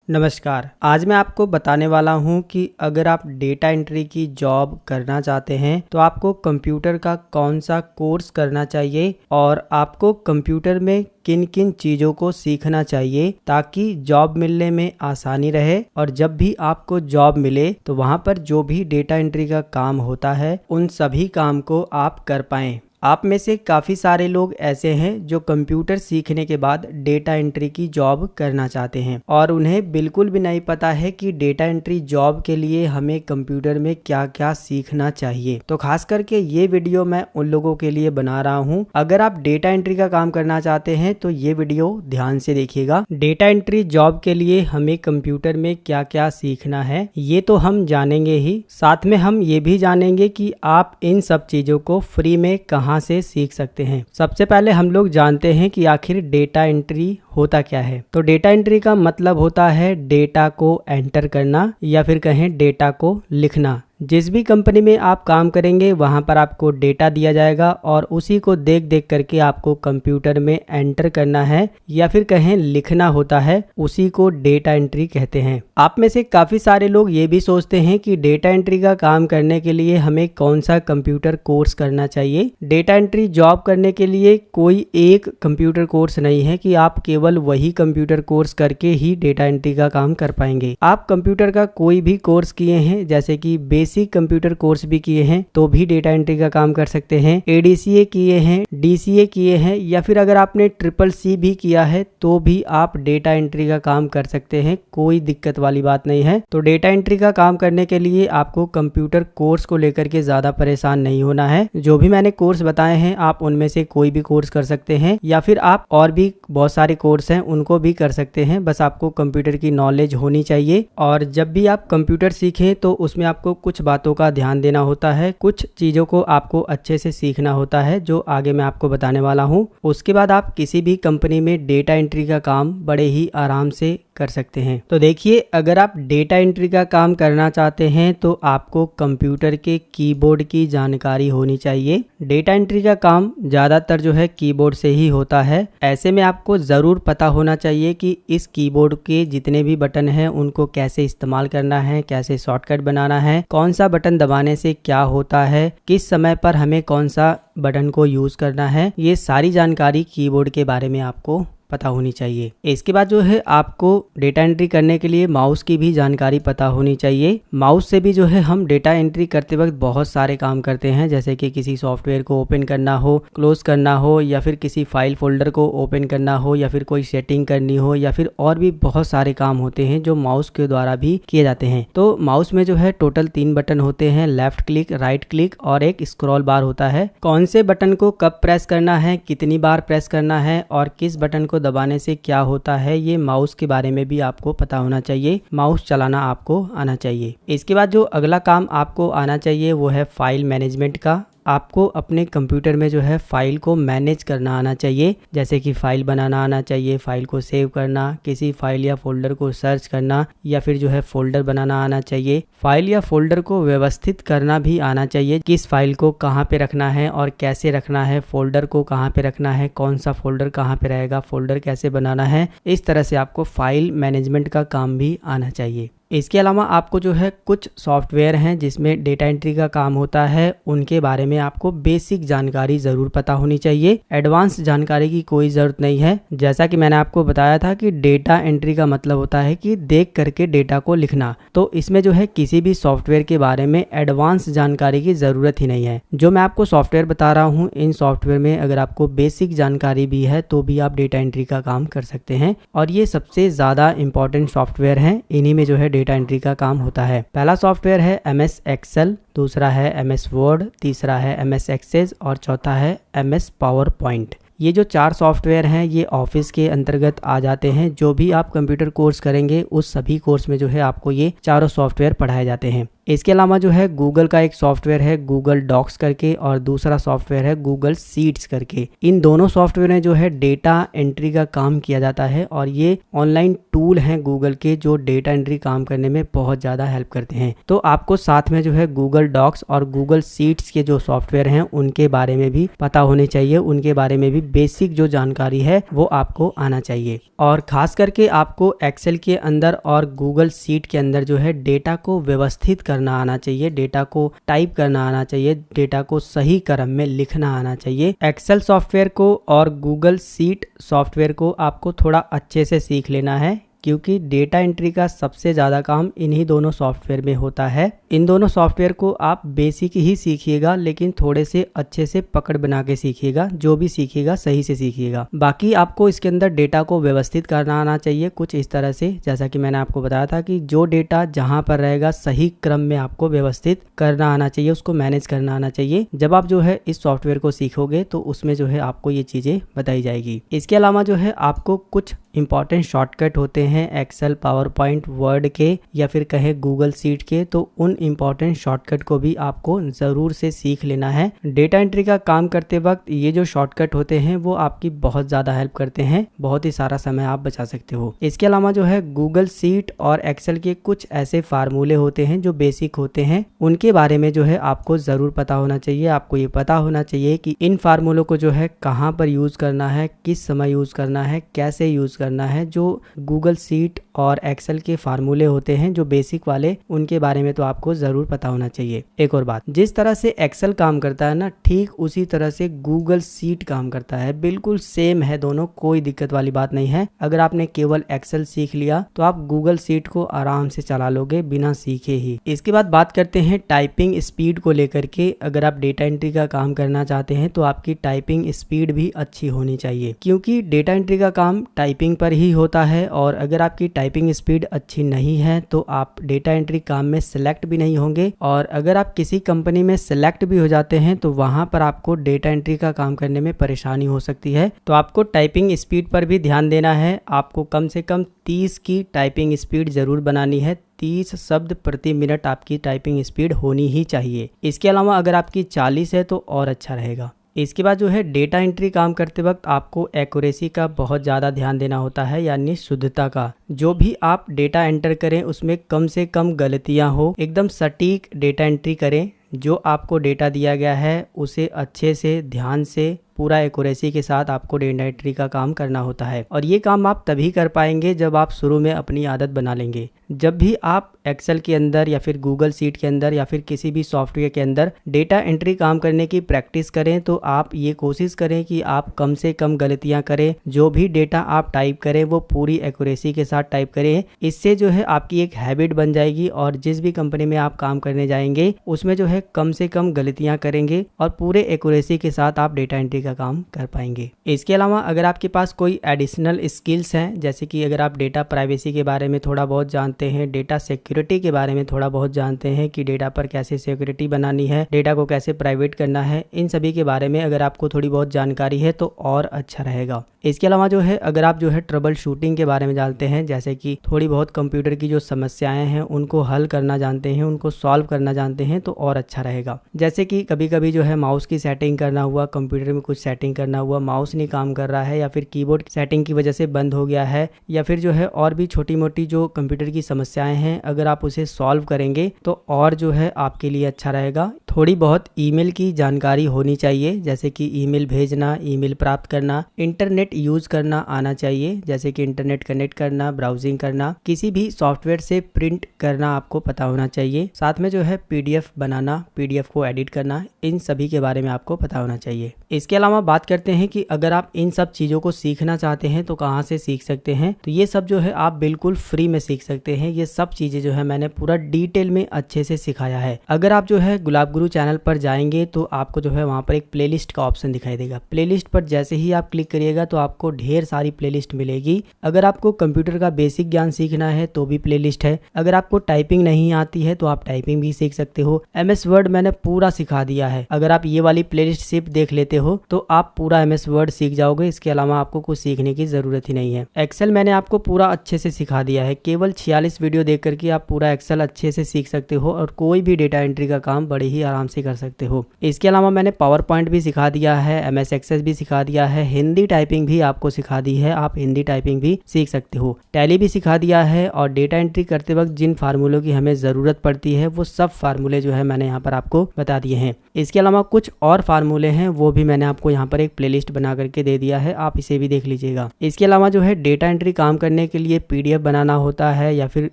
नमस्कार। आज मैं आपको बताने वाला हूं कि अगर आप डेटा एंट्री की जॉब करना चाहते हैं तो आपको कंप्यूटर का कौन सा कोर्स करना चाहिए और आपको कंप्यूटर में किन किन चीज़ों को सीखना चाहिए ताकि जॉब मिलने में आसानी रहे और जब भी आपको जॉब मिले तो वहां पर जो भी डेटा एंट्री का काम होता है उन सभी काम को आप कर पाएं। आप में से काफ़ी सारे लोग ऐसे हैं जो कंप्यूटर सीखने के बाद डेटा एंट्री की जॉब करना चाहते हैं और उन्हें बिल्कुल भी नहीं पता है कि डेटा एंट्री जॉब के लिए हमें कंप्यूटर में क्या क्या सीखना चाहिए। तो खास करके ये वीडियो मैं उन लोगों के लिए बना रहा हूँ। अगर आप डेटा एंट्री का काम करना चाहते हैं तो ये वीडियो ध्यान से देखिएगा। डेटा एंट्री जॉब के लिए हमें कंप्यूटर में क्या क्या सीखना है ये तो हम जानेंगे ही, साथ में हम ये भी जानेंगे कि आप इन सब चीज़ों को फ्री में कहाँ से सीख सकते हैं। सबसे पहले हम लोग जानते हैं कि आखिर डेटा एंट्री होता क्या है। तो डेटा एंट्री का मतलब होता है डेटा को एंटर करना या फिर कहें डेटा को लिखना। जिस भी कंपनी में आप काम करेंगे वहां पर आपको डेटा दिया जाएगा और उसी को देख देख करके आपको कंप्यूटर में एंटर करना है या फिर कहें लिखना होता है, उसी को डेटा एंट्री कहते हैं। आप में से काफी सारे लोग ये भी सोचते हैं कि डेटा एंट्री का काम करने के लिए हमें कौन सा कंप्यूटर कोर्स करना चाहिए। डेटा एंट्री जॉब करने के लिए कोई एक कंप्यूटर कोर्स नहीं है कि आप केवल वही कंप्यूटर कोर्स करके ही डेटा एंट्री का काम कर पाएंगे। आप कंप्यूटर का कोई भी कोर्स किए हैं, जैसे कि बेसिक कंप्यूटर कोर्स भी किए हैं तो भी डेटा एंट्री का काम कर सकते हैं। एडीसीए किए हैं, डीसीए किए हैं या फिर अगर आपने ट्रिपल सी भी किया है तो भी आप डेटा एंट्री का काम कर सकते हैं, कोई दिक्कत वाली बात नहीं है। तो डेटा एंट्री का काम करने के लिए आपको कंप्यूटर कोर्स को लेकर के ज्यादा परेशान नहीं होना है। जो भी मैंने कोर्स बताए हैं आप उनमें से कोई भी कोर्स कर सकते हैं या फिर आप और भी बहुत सारे कोर्स हैं उनको भी कर सकते हैं। बस आपको कंप्यूटर की नॉलेज होनी चाहिए और जब भी आप कंप्यूटर सीखें तो उसमें आपको कुछ बातों का ध्यान देना होता है, कुछ चीजों को आपको अच्छे से सीखना होता है जो आगे मैं आपको बताने वाला हूं। उसके बाद आप किसी भी कंपनी में डेटा एंट्री का काम बड़े ही आराम से कर सकते हैं। तो देखिए, अगर आप डेटा एंट्री का काम करना चाहते हैं तो आपको कंप्यूटर के कीबोर्ड की जानकारी होनी चाहिए। डेटा एंट्री का काम ज्यादातर जो है कीबोर्ड से ही होता है। ऐसे में आपको जरूर पता होना चाहिए कि इस कीबोर्ड के जितने भी बटन हैं उनको कैसे इस्तेमाल करना है, कैसे शॉर्टकट बनाना है, कौन सा बटन दबाने से क्या होता है, किस समय पर हमें कौन सा बटन को यूज करना है। ये सारी जानकारी कीबोर्ड के बारे में आपको पता होनी चाहिए। इसके बाद जो है आपको डेटा एंट्री करने के लिए माउस की भी जानकारी पता होनी चाहिए। माउस से भी जो है हम डेटा एंट्री करते वक्त बहुत सारे काम करते हैं, जैसे कि किसी सॉफ्टवेयर को ओपन करना हो, क्लोज करना हो या फिर किसी फाइल फोल्डर को ओपन करना हो या फिर कोई सेटिंग करनी हो या फिर और भी बहुत सारे काम होते हैं जो माउस के द्वारा भी किए जाते हैं। तो माउस में जो है टोटल 3 बटन होते हैं, लेफ्ट क्लिक, राइट क्लिक और एक स्क्रॉल बार होता है। कौन से बटन को कब प्रेस करना है, कितनी बार प्रेस करना है और किस बटन को दबाने से क्या होता है, ये माउस के बारे में भी आपको पता होना चाहिए। माउस चलाना आपको आना चाहिए। इसके बाद जो अगला काम आपको आना चाहिए वो है फाइल मैनेजमेंट का। आपको अपने कंप्यूटर में जो है फाइल को मैनेज करना आना चाहिए, जैसे कि फाइल बनाना आना चाहिए, फाइल को सेव करना, किसी फाइल या फोल्डर को सर्च करना या फिर जो है फोल्डर बनाना आना चाहिए। फाइल या फोल्डर को व्यवस्थित करना भी आना चाहिए, किस फाइल को कहाँ पे रखना है और कैसे रखना है, फोल्डर को कहाँ पे रखना है, कौन सा फोल्डर कहाँ पे रहेगा, फोल्डर कैसे बनाना है। इस तरह से आपको फाइल मैनेजमेंट का काम भी आना चाहिए। इसके अलावा आपको जो है कुछ सॉफ्टवेयर हैं जिसमें डेटा एंट्री का काम होता है, उनके बारे में आपको बेसिक जानकारी जरूर पता होनी चाहिए। एडवांस जानकारी की कोई जरूरत नहीं है। जैसा कि मैंने आपको बताया था कि डेटा एंट्री का मतलब होता है कि देख करके डेटा को लिखना, तो इसमें जो है किसी भी सॉफ्टवेयर के बारे में एडवांस जानकारी की जरूरत ही नहीं है। जो मैं आपको सॉफ्टवेयर बता रहा हूँ इन सॉफ्टवेयर में अगर आपको बेसिक जानकारी भी है तो भी आप डेटा एंट्री का काम कर सकते हैं और ये सबसे ज्यादा इंपॉर्टेंट सॉफ्टवेयर है। इन्हीं में जो है डेटा एंट्री का काम होता है। पहला सॉफ्टवेयर है MS एक्सेल, दूसरा है MS वर्ड, तीसरा है MS एक्सेस और चौथा है MS पावर पॉइंट। ये जो 4 सॉफ्टवेयर हैं ये ऑफिस के अंतर्गत आ जाते हैं। जो भी आप कंप्यूटर कोर्स करेंगे उस सभी कोर्स में जो है आपको ये चारों सॉफ्टवेयर पढ़ाए जाते हैं। इसके अलावा जो है गूगल का एक सॉफ्टवेयर है गूगल डॉक्स करके और दूसरा सॉफ्टवेयर है गूगल शीट्स करके। इन दोनों सॉफ्टवेयर में जो है डेटा एंट्री का काम किया जाता है और ये ऑनलाइन टूल हैं गूगल के जो डेटा एंट्री काम करने में बहुत ज़्यादा हेल्प करते हैं। तो आपको साथ में जो है गूगल डॉक्स और गूगल शीट्स के जो सॉफ्टवेयर हैं उनके बारे में भी पता होने चाहिए, उनके बारे में भी बेसिक जो जानकारी है वो आपको आना चाहिए। और खास करके आपको एक्सेल के अंदर और गूगल शीट के अंदर जो है डेटा को व्यवस्थित करना आना चाहिए, डेटा को टाइप करना आना चाहिए, डेटा को सही क्रम में लिखना आना चाहिए। एक्सेल सॉफ्टवेयर को और गूगल शीट सॉफ्टवेयर को आपको थोड़ा अच्छे से सीख लेना है क्योंकि डेटा एंट्री का सबसे ज़्यादा काम इन्हीं दोनों सॉफ्टवेयर में होता है। इन दोनों सॉफ्टवेयर को आप बेसिक ही सीखिएगा लेकिन थोड़े से अच्छे से पकड़ बना के सीखिएगा, जो भी सीखिएगा सही से सीखिएगा। बाकी आपको इसके अंदर डेटा को व्यवस्थित करना आना चाहिए कुछ इस तरह से, जैसा कि मैंने आपको बताया था कि जो डेटा जहाँ पर रहेगा सही क्रम में आपको व्यवस्थित करना आना चाहिए, उसको मैनेज करना आना चाहिए। जब आप जो है इस सॉफ्टवेयर को सीखोगे तो उसमें जो है आपको ये चीज़ें बताई जाएगी। इसके अलावा जो है आपको कुछ इंपॉर्टेंट शॉर्टकट होते हैं एक्सेल, पावर पॉइंट, वर्ड के या फिर कहे गूगल शीट के, तो उन इंपॉर्टेंट शॉर्टकट को भी आपको ज़रूर से सीख लेना है। डेटा एंट्री का काम करते वक्त ये जो शॉर्टकट होते हैं वो आपकी बहुत ज़्यादा हेल्प करते हैं, बहुत ही सारा समय आप बचा सकते हो। इसके अलावा जो है गूगल शीट और एक्सेल के कुछ ऐसे फार्मूले होते हैं जो बेसिक होते हैं, उनके बारे में जो है आपको ज़रूर पता होना चाहिए। आपको ये पता होना चाहिए कि इन फार्मूलों को जो है कहाँ पर यूज़ करना है, किस समय यूज़ करना है, कैसे यूज़ करना है। जो गूगल शीट और एक्सेल के फार्मूले होते हैं जो बेसिक वाले, उनके बारे में तो आपको ज़रूर पता होना चाहिए। एक और बात, जिस तरह से एक्सेल काम करता है ना, ठीक उसी तरह से गूगल शीट काम करता है, बिल्कुल सेम है दोनों, कोई दिक्कत वाली बात नहीं है। अगर आपने केवल एक्सेल सीख लिया तो आप गूगल शीट को आराम से चला लोगे बिना सीखे ही। इसके बाद बात करते हैं टाइपिंग स्पीड को लेकर के। अगर आप डेटा एंट्री का काम करना चाहते हैं तो आपकी टाइपिंग स्पीड भी अच्छी होनी चाहिए, क्योंकि डेटा एंट्री का काम टाइपिंग पर ही होता है और अगर आपकी टाइपिंग स्पीड अच्छी नहीं है तो आप डेटा एंट्री काम में सिलेक्ट भी नहीं होंगे। और अगर आप किसी कंपनी में सिलेक्ट भी हो जाते हैं तो वहां पर आपको डेटा एंट्री का काम करने में परेशानी हो सकती है। तो आपको टाइपिंग स्पीड पर भी ध्यान देना है। आपको कम से कम 30 की टाइपिंग स्पीड जरूर बनानी है। 30 शब्द प्रति मिनट आपकी टाइपिंग स्पीड होनी ही चाहिए। इसके अलावा अगर आपकी 40 है तो और अच्छा रहेगा। इसके बाद जो है डेटा एंट्री काम करते वक्त आपको एक्यूरेसी का बहुत ज़्यादा ध्यान देना होता है, यानी शुद्धता का। जो भी आप डेटा एंटर करें उसमें कम से कम गलतियां हो, एकदम सटीक डेटा एंट्री करें। जो आपको डेटा दिया गया है उसे अच्छे से ध्यान से पूरा एक्यूरेसी के साथ आपको डेटा एंट्री का काम करना होता है। और ये काम आप तभी कर पाएंगे जब आप शुरू में अपनी आदत बना लेंगे। जब भी आप एक्सेल के अंदर या फिर गूगल शीट के अंदर या फिर किसी भी सॉफ्टवेयर के अंदर डेटा एंट्री काम करने की प्रैक्टिस करें तो आप ये कोशिश करें कि आप कम से कम गलतियां करें। जो भी डेटा आप टाइप करें वो पूरी एक्यूरेसी के साथ टाइप करें। इससे जो है आपकी एक हैबिट बन जाएगी और जिस भी कंपनी में आप काम करने जाएंगे उसमें जो है कम से कम गलतियां करेंगे और पूरे एक्यूरेसी के साथ आप डेटा एंट्री का काम कर पाएंगे। इसके अलावा अगर आपके पास कोई एडिशनल स्किल्स हैं, जैसे कि अगर आप डेटा प्राइवेसी के बारे में थोड़ा बहुत जानते हैं, डेटा सिक्योरिटी के बारे में थोड़ा बहुत जानते हैं कि डेटा पर कैसे सिक्योरिटी बनानी है, डेटा को कैसे प्राइवेट करना है, इन सभी के बारे में अगर आपको थोड़ी बहुत जानकारी है तो और अच्छा रहेगा। इसके अलावा जो है अगर आप जो है ट्रबल शूटिंग के बारे में जानते हैं, जैसे कि थोड़ी बहुत कंप्यूटर की जो समस्याएं हैं उनको हल करना जानते हैं, उनको सॉल्व करना जानते हैं तो और अच्छा रहेगा। जैसे कि कभी कभी जो है माउस की सेटिंग करना हुआ, कंप्यूटर में कुछ सेटिंग करना हुआ, माउस नहीं काम कर रहा है या फिर कीबोर्ड सेटिंग की वजह से बंद हो गया है, या फिर जो है और भी छोटी मोटी जो कंप्यूटर की समस्याएं हैं अगर आप उसे सॉल्व करेंगे तो और जो है आपके लिए अच्छा रहेगा। थोड़ी बहुत ईमेल की जानकारी होनी चाहिए, जैसे कि ईमेल भेजना, ईमेल प्राप्त करना, इंटरनेट यूज करना आना चाहिए, जैसे कि इंटरनेट कनेक्ट करना, ब्राउजिंग करना, किसी भी सॉफ्टवेयर से प्रिंट करना आपको पता होना चाहिए। साथ में जो है पीडीएफ बनाना, पीडीएफ को एडिट करना, इन सभी के बारे में आपको पता होना चाहिए। इसके अलावा बात करते हैं कि अगर आप इन सब चीज़ों को सीखना चाहते हैं तो कहाँ से सीख सकते हैं। तो ये सब जो है आप बिल्कुल फ्री में सीख सकते हैं। ये सब चीज़ें जो है मैंने पूरा डिटेल में अच्छे से सिखाया है। अगर आप जो है गुलाब गुरु चैनल पर जाएंगे तो आपको जो है वहाँ पर एक प्लेलिस्ट का ऑप्शन दिखाई देगा। प्लेलिस्ट पर जैसे ही आप क्लिक करिएगा तो आपको ढेर सारी प्लेलिस्ट मिलेगी। अगर आपको कंप्यूटर का बेसिक ज्ञान सीखना है तो भी प्लेलिस्ट है। अगर आपको टाइपिंग नहीं आती है तो आप टाइपिंग भी सीख सकते हो। MS वर्ड मैंने पूरा सिखा दिया है। अगर आप ये वाली प्लेलिस्ट सिर्फ देख लेते हो तो आप पूरा MS वर्ड सीख जाओगे। इसके अलावा आपको कुछ सीखने की ज़रूरत ही नहीं है। एक्सेल मैंने आपको पूरा अच्छे से सिखा दिया है। केवल 46 वीडियो देख करके आप पूरा एक्सेल अच्छे से सीख सकते हो और कोई भी डेटा एंट्री का काम बड़े ही आराम से कर सकते हो। इसके अलावा मैंने पावर पॉइंट भी सिखा दिया है, MS एक्सेस भी सिखा दिया है, हिंदी टाइपिंग भी आपको सिखा दी है, आप हिंदी टाइपिंग भी सीख सकते हो, टैली भी सिखा दिया है और डेटा एंट्री करते वक्त जिन फार्मूलों की हमें ज़रूरत पड़ती है वो सब फार्मूले जो है मैंने यहाँ पर आपको बता दिए हैं। इसके अलावा कुछ और फार्मूले हैं वो भी मैंने आपको यहाँ पर एक प्लेलिस्ट बना करके दे दिया है, आप इसे भी देख लीजिएगा। इसके अलावा जो है डेटा एंट्री काम करने के लिए PDF बनाना होता है या फिर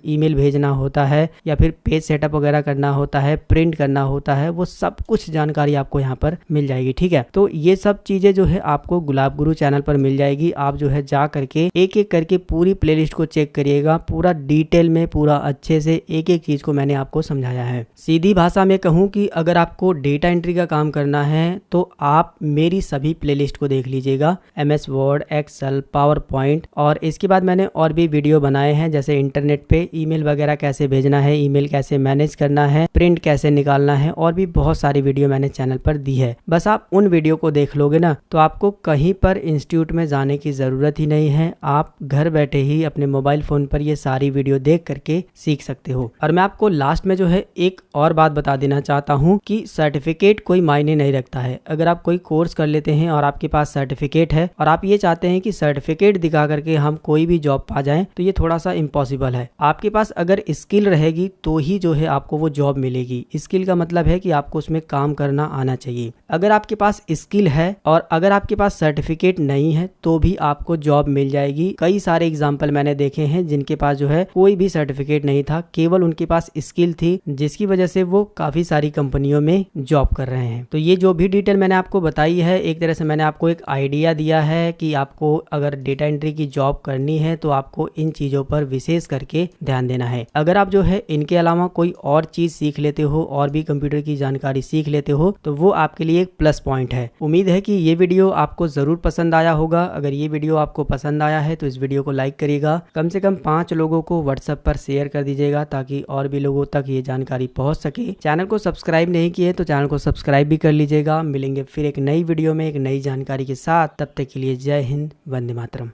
ईमेल भेजना होता है या फिर पेज सेटअप वगैरह करना होता है, प्रिंट करना होता है, वो सब कुछ जानकारी आपको यहाँ पर मिल जाएगी। ठीक है, तो ये सब चीजें जो है आपको गुलाब गुरु चैनल पर मिल जाएगी। आप जो है जा करके एक एक करके पूरी प्लेलिस्ट को चेक करिएगा, पूरा डिटेल में पूरा अच्छे से एक एक चीज को मैंने आपको समझाया है। सीधी भाषा में कहूँ कि अगर आपको डेटा एंट्री का काम करना है तो आप मेरी सभी प्लेलिस्ट को देख लीजिएगा, MS Word, Excel, PowerPoint, और इसके बाद मैंने और भी वीडियो बनाए हैं जैसे इंटरनेट पे ईमेल वगैरह कैसे भेजना है, ईमेल कैसे मैनेज करना है, प्रिंट कैसे निकालना है, और भी बहुत सारी वीडियो मैंने चैनल पर दी है। बस आप उन वीडियो को देख लोगे ना तो आपको कहीं पर इंस्टीट्यूट में जाने की जरूरत ही नहीं है, आप घर बैठे ही अपने मोबाइल फोन पर ये सारी वीडियो देख करके सीख सकते हो। और मैं आपको लास्ट में जो है एक और बात बता देना चाहता हूँ कि सर्टिफिकेट कोई मायने नहीं रखता है। अगर आप कोई कोर्स कर लेते हैं और आपके पास सर्टिफिकेट है और आप ये चाहते हैं कि सर्टिफिकेट दिखा करके हम कोई भी जॉब पा जाएं, तो ये थोड़ा सा इम्पॉसिबल है। आपके पास अगर स्किल रहेगी तो ही जो है आपको वो जॉब मिलेगी। स्किल का मतलब है कि आपको उसमें काम करना आना चाहिए। अगर आपके पास स्किल है और अगर आपके पास सर्टिफिकेट नहीं है तो भी आपको जॉब मिल जाएगी। कई सारे एग्जाम्पल मैंने देखे हैं जिनके पास जो है कोई भी सर्टिफिकेट नहीं था, केवल उनके पास स्किल थी, जिसकी वजह से वो काफी सारी कंपनियों में जॉब कर रहे हैं। तो ये जो भी डिटेल मैंने आपको बताई है, एक तरह से मैंने आपको एक आइडिया दिया है कि आपको अगर डेटा एंट्री की जॉब करनी है तो आपको इन चीजों पर विशेष करके ध्यान देना है। अगर आप जो है इनके अलावा कोई और चीज सीख लेते हो और भी कंप्यूटर की जानकारी सीख लेते हो तो वो आपके लिए एक प्लस पॉइंट है। उम्मीद है कि ये वीडियो आपको जरूर पसंद आया होगा। अगर ये वीडियो आपको पसंद आया है तो इस वीडियो को लाइक करिएगा, कम से कम 5 लोगों को व्हाट्सएप पर शेयर कर दीजिएगा ताकि और भी लोगों तक ये जानकारी पहुंच सके। चैनल को सब्सक्राइब नहीं किए तो चैनल को सब्सक्राइब भी कर लीजिएगा। मिलेंगे फिर एक नई वीडियो में एक नई जानकारी के साथ, तब तक के लिए जय हिंद, वंदे मातरम।